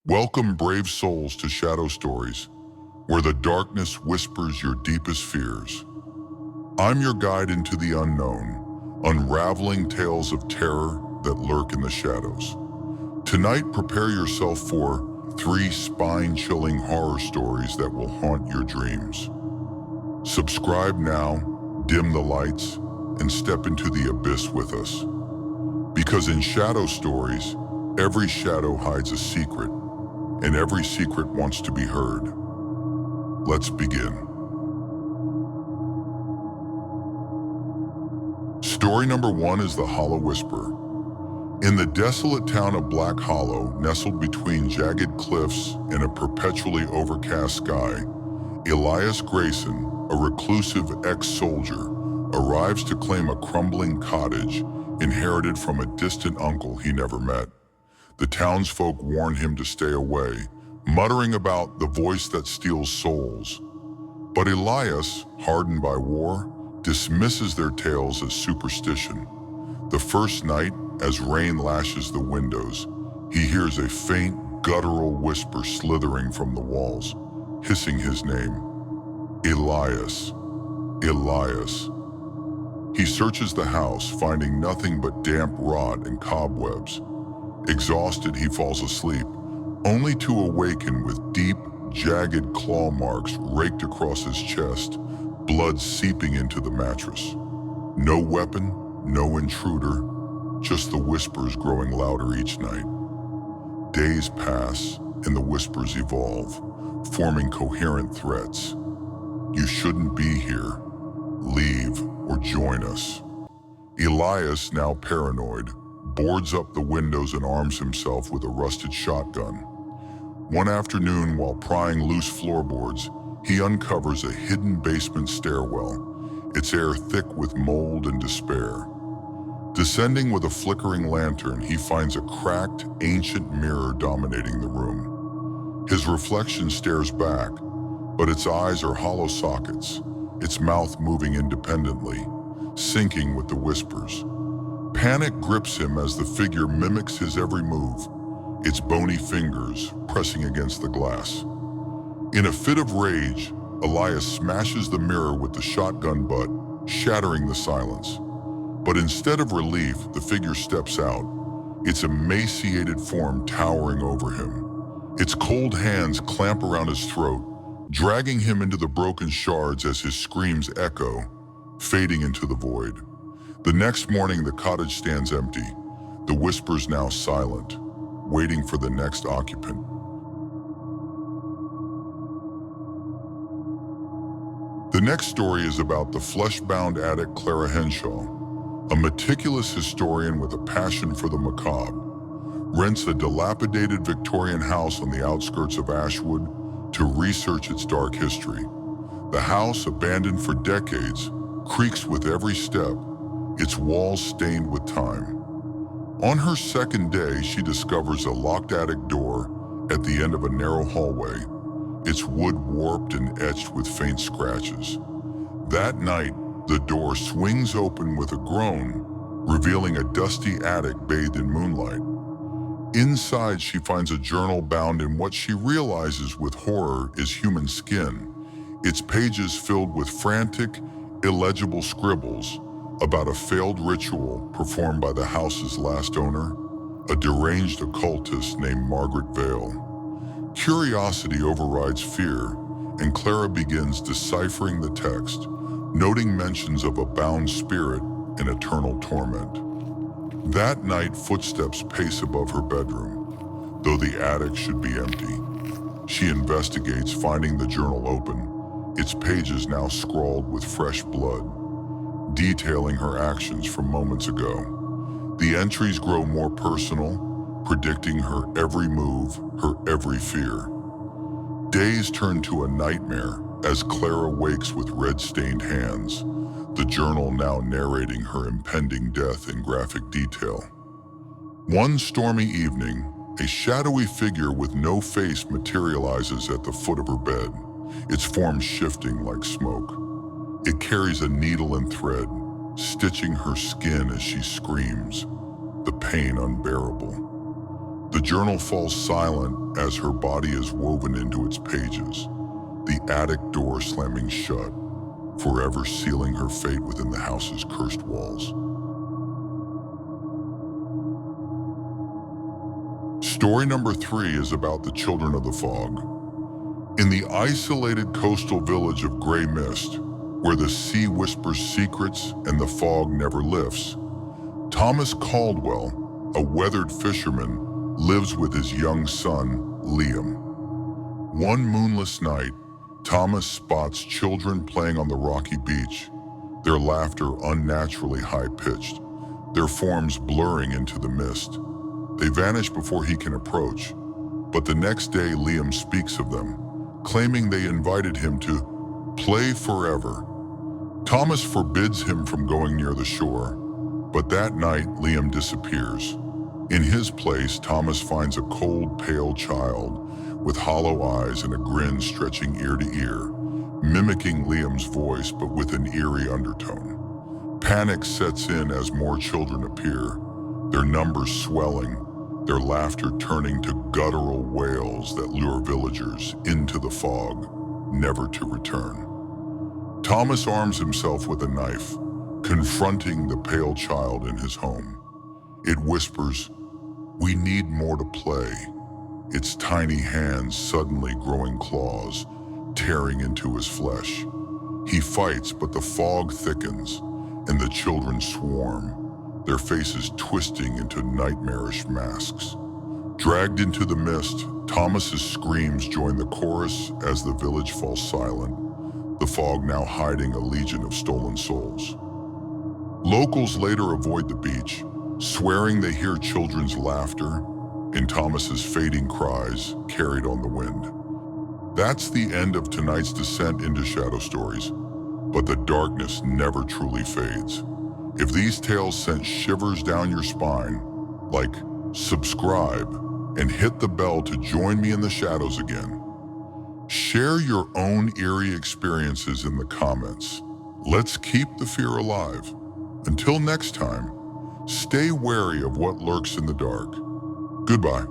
Welcome, brave souls, to Shadow Stories, where the darkness whispers your deepest fears. I'm your guide into the unknown, unraveling tales of terror that lurk in the shadows. Tonight, prepare yourself for 3 spine-chilling horror stories that will haunt your dreams. Subscribe now, dim the lights, and step into the abyss with us. Because in Shadow Stories, every shadow hides a secret, and every secret wants to be heard. Let's begin. Story number 1 is The Hollow Whisper. In the desolate town of Black Hollow, nestled between jagged cliffs and a perpetually overcast sky, Elias Grayson, a reclusive ex-soldier, arrives to claim a crumbling cottage inherited from a distant uncle he never met. The townsfolk warn him to stay away, muttering about the voice that steals souls. But Elias, hardened by war, dismisses their tales as superstition. The first night, as rain lashes the windows, he hears a faint, guttural whisper slithering from the walls, hissing his name. Elias. Elias. He searches the house, finding nothing but damp rot and cobwebs. Exhausted, he falls asleep, only to awaken with deep, jagged claw marks raked across his chest, blood seeping into the mattress. No weapon, no intruder, just the whispers growing louder each night. Days pass, and the whispers evolve, forming coherent threats. You shouldn't be here. Leave or join us. Elias, now paranoid, boards up the windows and arms himself with a rusted shotgun. One afternoon, while prying loose floorboards, he uncovers a hidden basement stairwell, its air thick with mold and despair. Descending with a flickering lantern, he finds a cracked, ancient mirror dominating the room. His reflection stares back, but its eyes are hollow sockets, its mouth moving independently, syncing with the whispers. Panic grips him as the figure mimics his every move, its bony fingers pressing against the glass. In a fit of rage, Elias smashes the mirror with the shotgun butt, shattering the silence. But instead of relief, the figure steps out, its emaciated form towering over him. Its cold hands clamp around his throat, dragging him into the broken shards as his screams echo, fading into the void. The next morning, the cottage stands empty, the whispers now silent, waiting for the next occupant. The next story is about the Fleshbound Attic Clara Henshaw, a meticulous historian with a passion for the macabre, rents a dilapidated Victorian house on the outskirts of Ashwood to research its dark history. The house, abandoned for decades, creaks with every step, its walls stained with time. On her second day, she discovers a locked attic door at the end of a narrow hallway, its wood warped and etched with faint scratches. That night, the door swings open with a groan, revealing a dusty attic bathed in moonlight. Inside, she finds a journal bound in what she realizes with horror is human skin, its pages filled with frantic, illegible scribbles about a failed ritual performed by the house's last owner, a deranged occultist named Margaret Vale. Curiosity overrides fear, and Clara begins deciphering the text, noting mentions of a bound spirit and eternal torment. That night, footsteps pace above her bedroom, though the attic should be empty. She investigates, finding the journal open, its pages now scrawled with fresh blood, detailing her actions from moments ago. The entries grow more personal, predicting her every move, her every fear. Days turn to a nightmare as Clara wakes with red-stained hands, the journal now narrating her impending death in graphic detail. One stormy evening, a shadowy figure with no face materializes at the foot of her bed, its form shifting like smoke. It carries a needle and thread, stitching her skin as she screams, the pain unbearable. The journal falls silent as her body is woven into its pages, the attic door slamming shut, forever sealing her fate within the house's cursed walls. Story number 3 is about the children of the fog. In the isolated coastal village of Gray Mist, where the sea whispers secrets and the fog never lifts, Thomas Caldwell, a weathered fisherman, lives with his young son, Liam. One moonless night, Thomas spots children playing on the rocky beach, their laughter unnaturally high-pitched, their forms blurring into the mist. They vanish before he can approach, but the next day Liam speaks of them, claiming they invited him to play forever. Thomas forbids him from going near the shore, but that night Liam disappears. In his place, Thomas finds a cold, pale child with hollow eyes and a grin stretching ear to ear, mimicking Liam's voice but with an eerie undertone. Panic sets in as more children appear, their numbers swelling, their laughter turning to guttural wails that lure villagers into the fog, never to return. Thomas arms himself with a knife, confronting the pale child in his home. It whispers, "We need more to play," its tiny hands suddenly growing claws, tearing into his flesh. He fights, but the fog thickens, and the children swarm, their faces twisting into nightmarish masks. Dragged into the mist, Thomas's screams join the chorus as the village falls silent, the fog now hiding a legion of stolen souls. Locals later avoid the beach, swearing they hear children's laughter and Thomas's fading cries carried on the wind. That's the end of tonight's descent into Shadow Stories, but the darkness never truly fades. If these tales sent shivers down your spine, like subscribe and hit the bell to join me in the shadows again. Share your own eerie experiences in the comments. Let's keep the fear alive. Until next time, stay wary of what lurks in the dark. Goodbye.